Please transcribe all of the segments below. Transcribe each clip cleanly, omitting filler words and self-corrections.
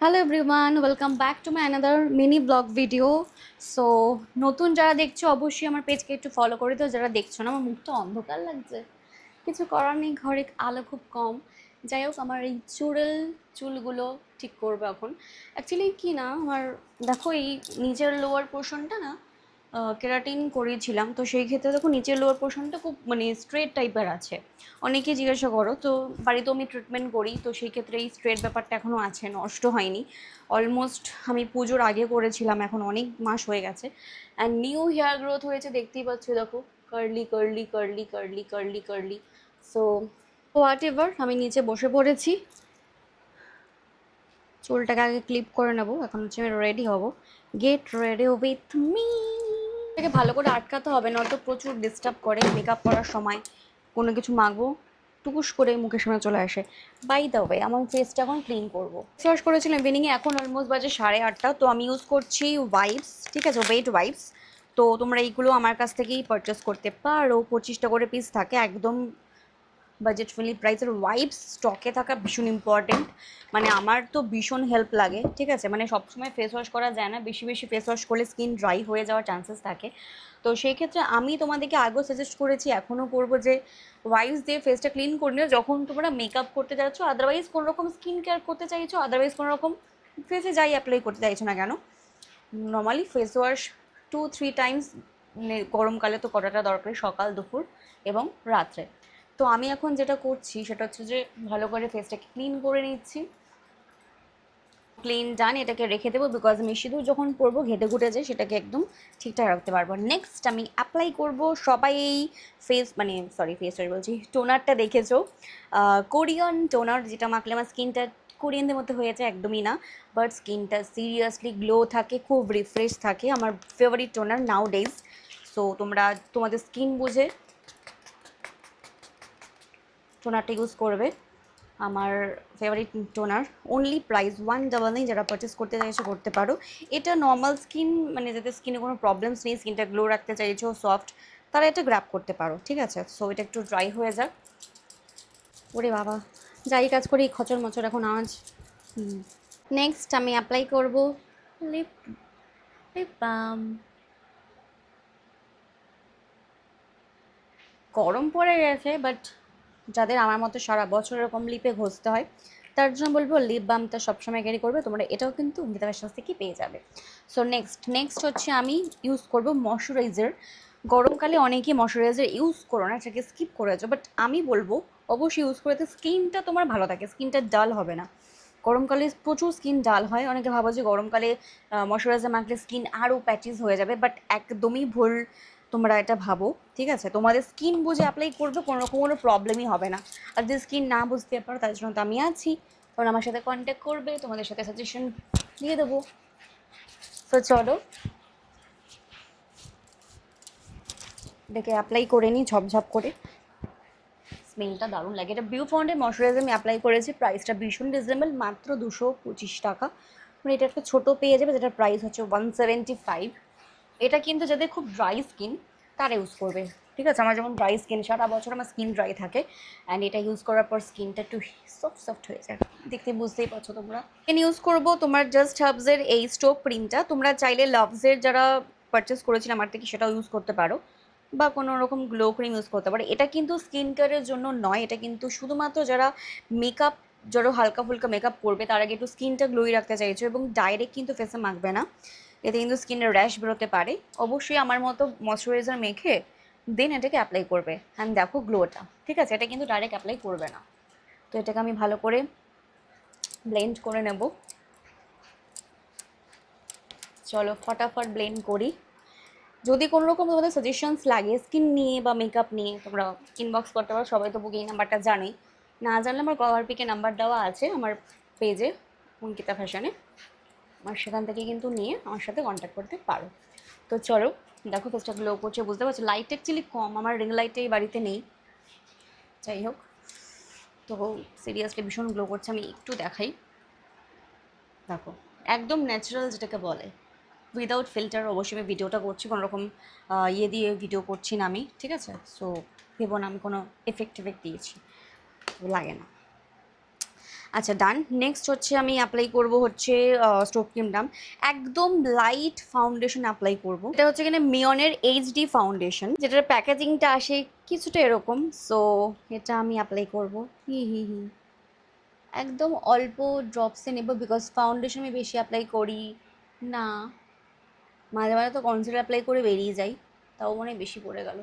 Hello everyone, welcome back to my another mini blog video. So নতুন যারা দেখছো অবশ্যই আমার পেজকে একটু ফলো করে দাও। যারা দেখছো না, আমার মুখটা অন্ধকার লাগছে, কিছু করার নেই, ঘরে আলো খুব কম। যাই হোক, আমার এই চুলগুলো ঠিক করবো এখন। অ্যাকচুয়ালি কি না, আমার দেখো এই নিচের লোয়ার পোর্শনটা না কেরাটিন করিয়েছিলাম, তো সেই ক্ষেত্রে দেখো নিচের লোয়ার পোর্শনটা খুব স্ট্রেট টাইপের আছে। অনেকে জিজ্ঞাসা করো, তো বাড়িতেও আমি ট্রিটমেন্ট করি, তো সেই ক্ষেত্রে এই স্ট্রেট ব্যাপারটা এখনও আছে, নষ্ট হয়নি। অলমোস্ট আমি পুজোর আগে করেছিলাম, এখন অনেক মাস হয়ে গেছে। অ্যান্ড নিউ হেয়ার গ্রোথ হয়েছে, দেখতেই পাচ্ছ, দেখো curly curly curly curly curly curly. So whatever, আমি নিচে বসে পড়েছি, চুলটাকে আগে ক্লিপ করে নেবো। এখন হচ্ছে আমি রেডি হব। Get ready with me. এটাকে ভালো করে আটকাতে হবে, নয়তো প্রচুর ডিস্টার্ব করে মেকআপ করার সময়। কোনো কিছু মাখবো, টুকুস করে মুখের সামনে চলে আসে। বাই দ্য ওয়ে, আমার ফেসটা এখন ক্লিন করবো। ফেস ওয়াশ করেছিলাম ইভিনিংয়ে, এখন অলমোস্ট বাজে 8:30। তো আমি ইউজ করছি ওয়াইপস, ঠিক আছে, ওয়েট ওয়াইপস। তো তোমরা এইগুলো আমার কাছ থেকেই পারচেস করতে পারো, 25টা করে পিস থাকে, একদম বাজেট ফ্রেন্ডলি প্রাইসের। ওয়াইপস স্টকে থাকা ভীষণ ইম্পর্টেন্ট, আমার তো ভীষণ হেল্প লাগে, ঠিক আছে। সবসময় ফেস ওয়াশ করা যায় না, বেশি বেশি ফেস ওয়াশ করলে স্কিন ড্রাই হয়ে যাওয়ার চান্সেস থাকে। তো সেই ক্ষেত্রে আমি তোমাদেরকে আগেও সাজেস্ট করেছি, এখনও করবো, যে ওয়াইপস দিয়ে ফেসটা ক্লিন করে নিও যখন তোমরা মেকআপ করতে যাচ্ছ, আদারওয়াইজ কোনো রকম স্কিন কেয়ার করতে চাইছো, আদারওয়াইজ কোনো রকম ফেসে যাই অ্যাপ্লাই করতে চাইছো না কেন, নর্মালি ফেস ওয়াশ 2-3 টাইমস গরমকালে তো করাটা দরকারি, সকাল দুপুর এবং রাত্রে। তো আমি এখন যেটা করছি সেটা হচ্ছে যে ভালো করে ফেসটাকে ক্লিন করে নিচ্ছি। ক্লিন ডান, এটাকে রেখে দেবো, বিকজ আমি সিঁদুর যখন পরবো ঘেটে ঘুটে যায়, সেটাকে একদম ঠিকঠাক রাখতে পারবো। নেক্সট আমি অ্যাপ্লাই করব, সবাই এই ফেস ফেস ওয়াশ বলছি, টোনারটা দেখেছো, কোরিয়ান টোনার, যেটা মাখলে আমার স্কিনটা কোরিয়ানদের মধ্যে হয়েছে, একদমই না, বাট স্কিনটা সিরিয়াসলি গ্লো থাকে, খুব রিফ্রেশ থাকে। আমার ফেভারিট টোনার নাও ডেজ। সো তোমরা তোমাদের স্কিন বুঝে টোনারটা ইউজ করবে। আমার ফেভারিট টোনার, অনলি প্রাইস 199, যারা পারচেস করতে চাইছো করতে পারো। এটা নর্মাল স্কিন, যাদের স্কিনে কোনো প্রবলেমস নেই, স্কিনটা গ্লো রাখতে চাইছো, সফট, তারা এটা গ্র্যাব করতে পারো, ঠিক আছে। সো এটা একটু ড্রাই হয়ে যাক। ওরে বাবা, যাই কাজ করি খচর মচর এখন আওয়াজ। নেক্সট আমি অ্যাপ্লাই করবো লিপ লিপ বাম। গরম পড়ে গেছে, বাট যাদের আমার মতো সারা বছর এরকম লিপে ঘষতে হয়, তার জন্য বলবো লিপ বামটা সবসময় ক্যারি করবে তোমরা, এটাও কিন্তু অঙ্কিতা ফ্যাশনস থেকে পেয়ে যাবে। সো নেক্সট হচ্ছে আমি ইউজ করব ময়শ্চারাইজার। গরমকালে অনেকেই ময়শ্চারাইজার ইউজ করো না, এটাকে স্কিপ করেছো, বাট আমি বলবো অবশ্যই ইউজ করে, তো স্কিনটা তোমার ভালো থাকে, স্কিনটা ডাল হবে না। গরমকালে প্রচুর স্কিন ডাল হয়, অনেকে ভাবো যে গরমকালে ময়শ্চারাইজার মাখলে স্কিন আরও প্যাচিস হয়ে যাবে, বাট একদমই ভুল তোমরা এটা ভাবো, ঠিক আছে। তোমাদের স্কিন বুঝে অ্যাপ্লাই করবে, কোনো রকম কোনো প্রবলেমই হবে না। আর যদি স্কিন না বুঝতে পারো, তার জন্য তো আমি আছি, কারণ আমার সাথে কন্ট্যাক্ট করবে, তোমাদের সাথে সাজেশন দিয়ে দেবো। তো চলো দেখে অ্যাপ্লাই করে নিই ঝপঝপ করে। স্মেলটা দারুণ লাগে, এটা বিউ ফন্ডের ময়শ্চারাইজার আমি অ্যাপ্লাই করেছি, প্রাইসটা ভীষণ রিজনেবল, মাত্র 225 টাকা। এটা একটা ছোটো পেয়ে যাবে, যেটার প্রাইস হচ্ছে 175। এটা কিন্তু যাদের খুব ড্রাই স্কিন তারা ইউজ করবে, ঠিক আছে। আমার যেমন ড্রাই স্কিন, সারা বছর আমার স্কিন ড্রাই থাকে, অ্যান্ড এটা ইউজ করার পর স্কিনটা একটু সফট হয়ে যায়, দেখতে বুঝতেই পারছো তোমরা। এখানে ইউজ করবো তোমার জাস্ট হার্বসের এই স্টোভ ক্রিমটা, তোমরা চাইলে লাভসের যারা পারচেস করেছিল আমার থেকে সেটাও ইউজ করতে পারো, বা কোনো রকম গ্লো ক্রিম ইউজ করতে পারো। এটা কিন্তু স্কিন কেয়ারের জন্য নয়, এটা কিন্তু শুধুমাত্র যারা মেকআপ, যারা হালকা ফুলকা মেকআপ করবে, তার আগে একটু স্কিনটা গ্লোই রাখতে চাইছো, এবং ডাইরেক্ট কিন্তু ফেসে মাখবে না, এতে কিন্তু স্কিনের র্যাশ বেরোতে পারে। অবশ্যই আমার মতো ময়শ্চারাইজার মেখে দেন এটাকে অ্যাপ্লাই করবে, অ্যান্ড দেখো গ্লোটা, ঠিক আছে। এটা কিন্তু ডাইরেক্ট অ্যাপ্লাই করবে না। তো এটাকে আমি ভালো করে ব্লেন্ড করে নেব। চলো ফটাফট ব্লেন্ড করি। যদি কোনো রকম তোমাদের সাজেশনস লাগে স্কিন নিয়ে বা মেকআপ নিয়ে, তোমরা ইনবক্স করতে পারো, সবাই তো বুকিং নাম্বারটা জানোই, না জানলে আমার কভার পিকে নাম্বার দেওয়া আছে আমার পেজে অঙ্কিতা ফ্যাশনে, আমার সেখান থেকে কিন্তু নিয়ে আমার সাথে কন্ট্যাক্ট করতে পারো। তো চলো দেখো ফেসটা গ্লো করছে, বুঝতে পারছো, লাইট অ্যাকচুয়ালি কম, আমার রিং লাইটে এই বাড়িতে নেই, যাই হোক। তো সিরিয়াসলি ভীষণ গ্লো করছে, আমি একটু দেখাই, দেখো একদম ন্যাচারাল যেটাকে বলে, উইদাউট ফিল্টার। অবশ্যই আমি ভিডিওটা করছি, কোনো রকম ইয়ে দিয়ে ভিডিও করছি না আমি, ঠিক আছে। সো ভেবো না আমি কোনো এফেক্ট দিয়েছি, লাগে না। আচ্ছা ডান। নেক্সট হচ্ছে আমি অ্যাপ্লাই করব হচ্ছে স্টোভ ক্রিমটা, একদম লাইট ফাউন্ডেশন অ্যাপ্লাই করব। এটা হচ্ছে কিনা মিয়নের এইচডি ফাউন্ডেশন, যেটার প্যাকেজিংটা আসে কিছুটা এরকম। সো এটা আমি অ্যাপ্লাই করব। হি হি হি, একদম অল্প ড্রপসে নেব, বিকজ ফাউন্ডেশন আমি বেশি অ্যাপ্লাই করি না। মাঝে মাঝে তো কনসিলার অ্যাপ্লাই করে বেরিয়ে যাই, তাও মনে হয় বেশি পড়ে গেল।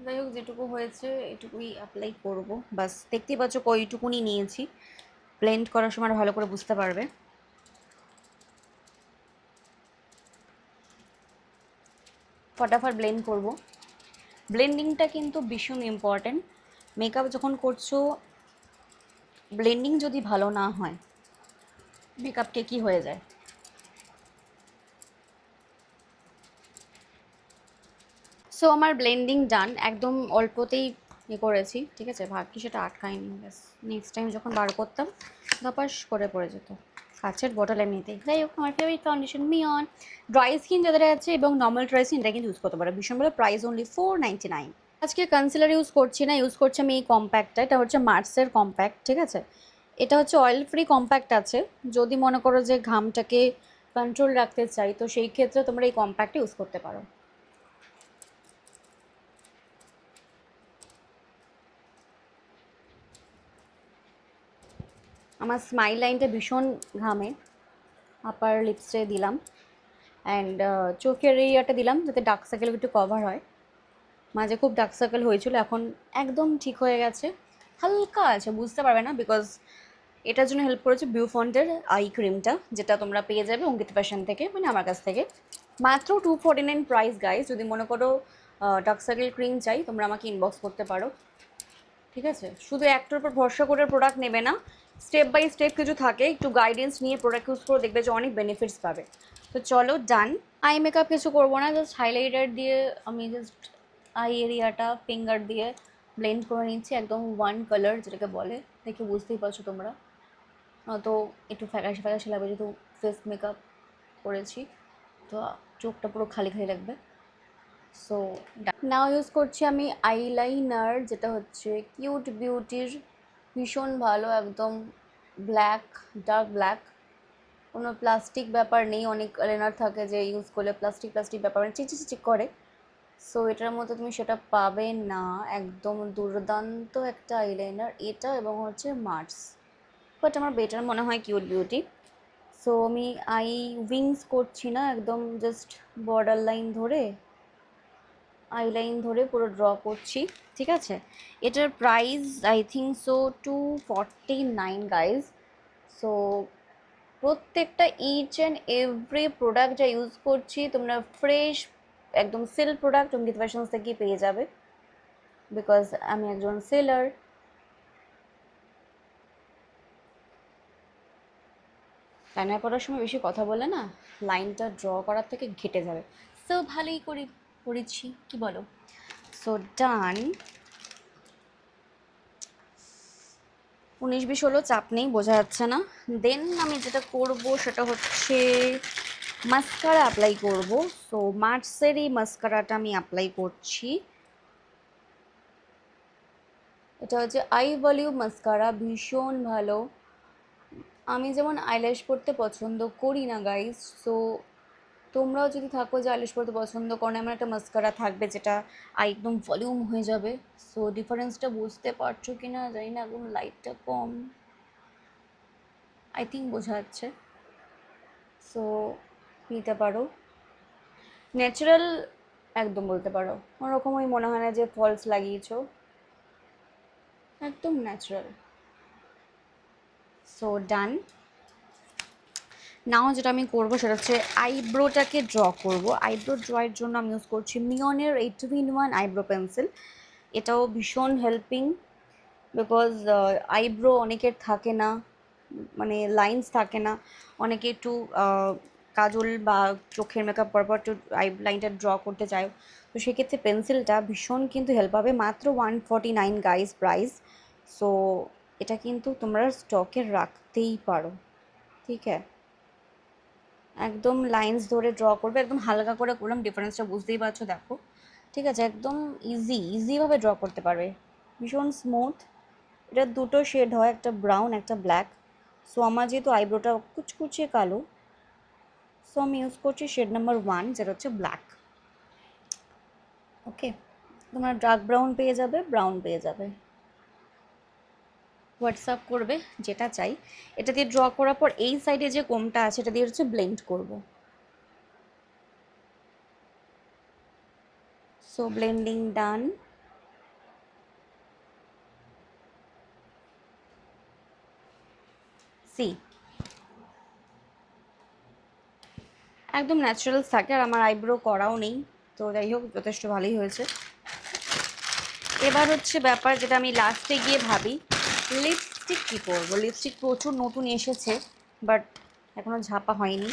যাই হোক, যেটুকু হয়েছে এটুকুই অ্যাপ্লাই করব। বাস দেখতেই পাচ্ছ কইটুকুনি নিয়েছি, ব্লেন্ড করার সময় ভালো করে বুঝতে পারবে। ফটাফট ব্লেন্ড করব। ব্লেন্ডিংটা কিন্তু ভীষণ ইম্পর্ট্যান্ট। মেকআপ যখন করছো, ব্লেন্ডিং যদি ভালো না হয় মেকআপটা কি হয়ে যায়। সো আমার ব্লেন্ডিং ডান, একদম অল্পতেই করেছি, ঠিক আছে। ভাগ্যি সেটা আটকায়নি, ব্যাস নেক্সট টাইম যখন বার করতাম ধপাস করে পড়ে যেত কাচের বটল এমনিতেই। যাই হোক, আমার ফেভারিট ফাউন্ডেশন মিয়ন। ড্রাই স্কিন যাদের আছে এবং নর্মাল ড্রাই স্কিন, এটা কিন্তু ইউজ করতে পারো ভীষণ ভালো। Price only 499। আজকে কনসিলার ইউজ করছি না, ইউজ করছি আমি এই কম্প্যাক্টটা। এটা হচ্ছে মার্সের কম্প্যাক্ট, ঠিক আছে। এটা হচ্ছে অয়েল ফ্রি কম্প্যাক্ট আছে। যদি মনে করো যে ঘামটাকে কন্ট্রোল রাখতে চাই, তো সেই ক্ষেত্রে তোমরা এই কম্প্যাক্টটা ইউজ করতে পারো। আমার স্মাইল লাইনটা ভীষণ ঘামে, আপার লিপসে দিলাম, অ্যান্ড চোখের এরিয়াটা দিলাম যাতে ডার্ক সার্কেল একটু কভার হয়। মাঝে খুব ডার্ক সার্কেল হয়েছিল, এখন একদম ঠিক হয়ে গেছে। হালকা আছে, বুঝতে পারবে না, বিকজ এটার জন্য হেল্প করেছে বিউফন্টের আই ক্রিমটা, যেটা তোমরা পেয়ে যাবে অঙ্কিত ফ্যাশন থেকে, মানে আমার কাছ থেকে। মাত্র 249 প্রাইস গাইজ। যদি মনে করো ডার্ক সার্কেল ক্রিম চাই, তোমরা আমাকে ইনবক্স করতে পারো, ঠিক আছে। শুধু একটার উপর ভরসা করে প্রোডাক্ট নেবে না, স্টেপ বাই স্টেপ কিছু থাকে, একটু গাইডেন্স নিয়ে প্রোডাক্ট ইউজ করে দেখবে যে অনেক বেনিফিটস পাবে। তো চলো ডান। আই মেকআপ কিছু করবো না, জাস্ট হাইলাইটার দিয়ে আমি জাস্ট আই এরিয়াটা ফিঙ্গার দিয়ে ব্লেন্ড করে নিচ্ছি, একদম ওয়ান কালার যেটাকে বলে। দেখে বুঝতেই পারছো তোমরা, তো একটু ফ্যাকাশে ফ্যাকাশে লাগবে যেহেতু ফেস মেকআপ করেছি, তো চোখটা পুরো খালি খালি লাগবে। সো নাও ইউজ করছি আমি আইলাইনার, যেটা হচ্ছে কিউট বিউটির, ভীষণ ভালো, একদম ব্ল্যাক, ডার্ক ব্ল্যাক, কোনো প্লাস্টিক ব্যাপার নেই। অনেক আইলাইনার থাকে যে ইউজ করলে প্লাস্টিক প্লাস্টিক ব্যাপার, মানে চিচিক করে। সো এটার মধ্যে তুমি সেটা পাবে না, একদম দুর্দান্ত একটা আইলাইনার এটা, এবং হচ্ছে মার্স। বাট আমার বেটার মনে হয় কিউট বিউটি। সো আমি আই উইংস করছি না, একদম জাস্ট বর্ডার লাইন ধরে আইলাইন ধরে পুরো ড্র করছি, ঠিক আছে। এটার price I think so 249 guys. So প্রত্যেকটা ইচ অ্যান্ড এভরি প্রোডাক্ট যা ইউজ করছি তোমরা ফ্রেশ একদম সেল প্রোডাক্ট অঙ্কিত ফ্যাশনস থেকে পেয়ে যাবে, বিকজ আমি একজন সেলার। লাইনার করার সময় বেশি কথা বলে না, লাইনটা ড্র করার থেকে ঘেটে যাবে। সো ভালোই করেছি, কি বলো। সো ডান। 19-20 হলো, চাপ নেই, বোঝা যাচ্ছে না। দেন আমি যেটা করব সেটা হচ্ছে মাস্কারা অ্যাপ্লাই করব। সো মার্সের এই মাস্কারাটা আমি অ্যাপ্লাই করছি। এটা হচ্ছে আই ভলিউম মাস্কারা, ভীষণ ভালো। আমি যেমন আইল্যাশ পরতে পছন্দ করি না গাইস, সো তোমরাও যদি থাকো যে আইল্যাশ পরতে পছন্দ করো না, এমন একটা মাস্কারা থাকবে যেটা আই একদম ভলিউম হয়ে যাবে। সো ডিফারেন্সটা বুঝতে পারছো কি না জানি না, একদম লাইটটা কম, আই থিঙ্ক বোঝা যাচ্ছে। সো নিতে পারো, ন্যাচারাল একদম বলতে পারো, ওরকমই মনে হয় না যে ফলস লাগিয়েছো, একদম ন্যাচারাল। সো ডান। নাও যেটা আমি করবো সেটা হচ্ছে আইব্রোটাকে ড্র করব। আইব্রো ড্রয়ের জন্য আমি ইউজ করছি মিয়নের 8-in-1 আইব্রো পেন্সিল। এটাও ভীষণ হেল্পিং, বিকজ আইব্রো অনেকের থাকে না, মানে লাইন্স থাকে না, অনেকে একটু কাজল বা চোখের মেকআপ পরপর একটু আই লাইনটা ড্র করতে চায়, তো সেক্ষেত্রে পেন্সিলটা ভীষণ কিন্তু হেল্প হবে। মাত্র 149 গাইস প্রাইস। সো এটা কিন্তু তোমরা স্টকে রাখতেই পারো, ঠিক আছে। একদম লাইন্স ধরে ড্র করবে, একদম হালকা করে করলাম, ডিফারেন্সটা বুঝতেই পারছো, দেখো, ঠিক আছে। একদম ইজিভাবে ড্র করতে পারবে, ভীষণ স্মুথ এটা দুটো শেড হয়, একটা ব্রাউন একটা ব্ল্যাক। সো আমার যেহেতু আইব্রোটা কুচকুচে কালো, সো আমি ইউজ করছি শেড নাম্বার 1, যেটা হচ্ছে ব্ল্যাক। ওকে, তোমরা ডার্ক ব্রাউন পেয়ে যাবে, ব্রাউন পেয়ে যাবে। হোয়াটসঅ্যাপ করবে যেটা চাই। এটা দিয়ে ড্র করার পর এই সাইডে যে কোমটা আছে এটা দিয়ে হচ্ছে ব্লেন্ড করব। সো ব্লেন্ডিং ডান। সি একদম ন্যাচারাল থাকে, আর আমার আইব্রো করাও নেই, তো যাই হোক যথেষ্ট ভালোই হয়েছে। এবার হচ্ছে ব্যাপার যেটা আমি লাস্টে গিয়ে ভাবি, লিপস্টিক কী করবো। লিপস্টিক প্রচুর নতুন এসেছে, বাট এখনও ঝাপা হয়নি।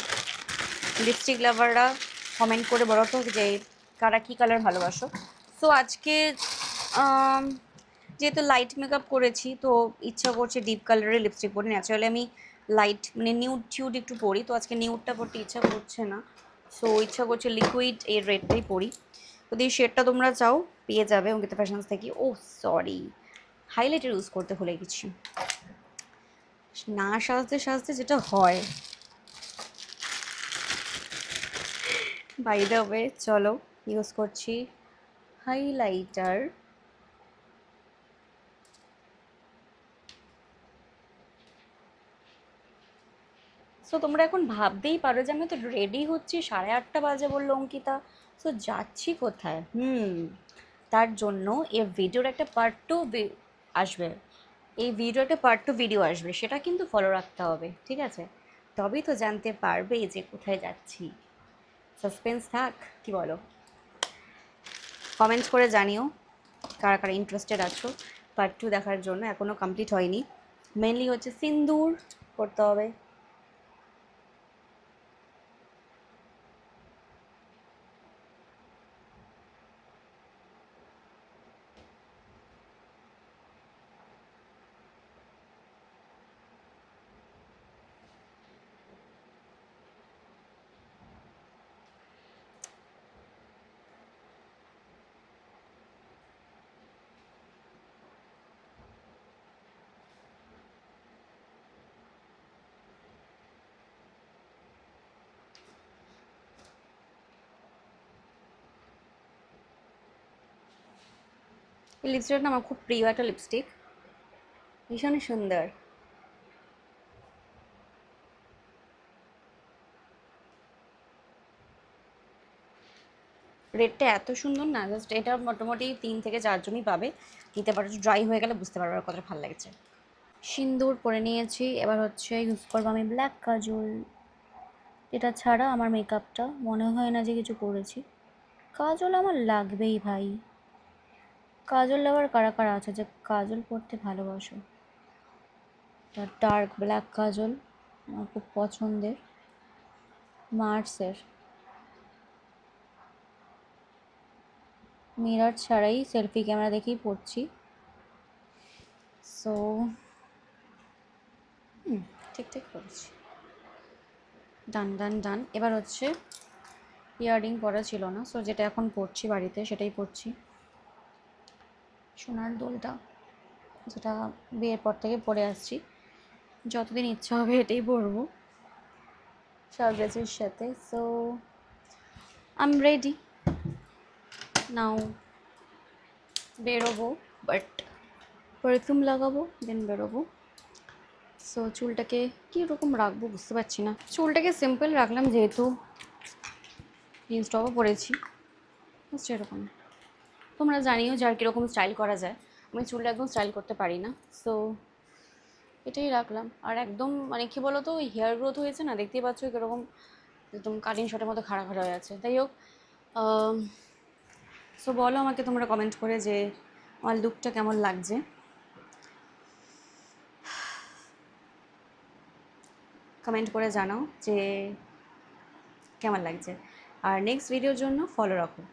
লিপস্টিক লাভাররা কমেন্ট করে বলো তো যে কারা কী কালার ভালোবাসো। সো আজকে যেহেতু লাইট মেকআপ করেছি, তো ইচ্ছা করছে ডিপ কালারের লিপস্টিক পরি। ন্যাচারালি আমি লাইট মানে নিউড টিউড একটু পরি, তো আজকে নিউডটা পরতে ইচ্ছা করছে না। সো ইচ্ছা করছে লিকুইড এই রেডটাই পরি। যদি শেডটা তোমরা চাও পেয়ে যাবে অঙ্কিতা ফ্যাশনস থেকে। ও সরি, হাইলাইটার ইউজ করতে ভুলে গেছি। না সাজতে সাজতে যেটা হয়। বাই দ্য ওয়ে চলো ইউজ করছি হাইলাইটার। সো তোমরা এখন ভাবতেই পারো যে আমি তো রেডি হচ্ছি, 8:30 বাজে বললো অঙ্কিতা, সো যাচ্ছি কোথায়। তার জন্য এই ভিডিওর একটা পার্ট 2 আসবে। এই ভিডিও একটা পার্ট 2 ভিডিও আসবে, সেটা কিন্তু ফলো রাখতে হবে, ঠিক আছে? তবেই তো জানতে পারবে যে কোথায় যাচ্ছি। সাসপেন্স থাক, কি বলো? কমেন্টস করে জানিও কারা কারা ইন্টারেস্টেড আছো পার্ট 2 দেখার জন্য। এখনও কমপ্লিট হয়নি। মেনলি হচ্ছে সিন্দুর করতে হবে। এই লিপস্টিকটা আমার খুব প্রিয় একটা লিপস্টিক, ভীষণই সুন্দর। রেডটা এত সুন্দর না, জাস্ট এটা মোটামুটি 3 থেকে 4 জনই পাবে, নিতে পারো। ড্রাই হয়ে গেলে বুঝতে পারবে আর কতটা ভালো লাগছে। সিন্দুর পরে নিয়েছি, এবার হচ্ছে ইউজ করবো আমি ব্ল্যাক কাজল। এটা ছাড়া আমার মেকআপটা মনে হয় না যে কিছু করেছি। কাজল আমার লাগবেই ভাই। কাজল লাভার কারা কারা আছে যে কাজল পরতে ভালোবাসো? ডার্ক ব্ল্যাক কাজল আমার খুব পছন্দের, মার্সের। মিরার ছাড়াই সেলফি ক্যামেরা দেখেই পড়ছি। সো ঠিক করেছি। ডান ডান ডান। এবার হচ্ছে ইয়াররিং পরা ছিল না, সো যেটা এখন পরছি বাড়িতে সেটাই পরছি। সোনার দোলটা, যেটা বিয়ের পর থেকে পরে আসছি, যতদিন ইচ্ছা হবে এটাই পরবো সব ড্রেসের সাথে। সো আই এম রেডি নাও, বেরোবো, বাট পারফিউম লাগাবো দেন বেরোবো। সো চুলটাকে কীরকম রাখবো বুঝতে পারছি না। চুলটাকে সিম্পল রাখলাম যেহেতু জিন্স টপও পরেছি, জাস্ট এরকম। তোমরা জানিও যার কীরকম স্টাইল করা যায়। আমি চুলটা একদম স্টাইল করতে পারি না, সো এটাই রাখলাম। আর একদম মানে কী বলো তো, হেয়ার গ্রোথ হয়েছে না, দেখতেই পাচ্ছ কীরকম একদম কাটিং শটের মতো খাড়া খাড়া হয়ে আছে। তাই হোক, সো বলো আমাকে তোমরা কমেন্ট করে যে আমার লুকটা কেমন লাগছে। কমেন্ট করে জানাও যে কেমন লাগছে। আর নেক্সট ভিডিওর জন্য ফলো রাখো।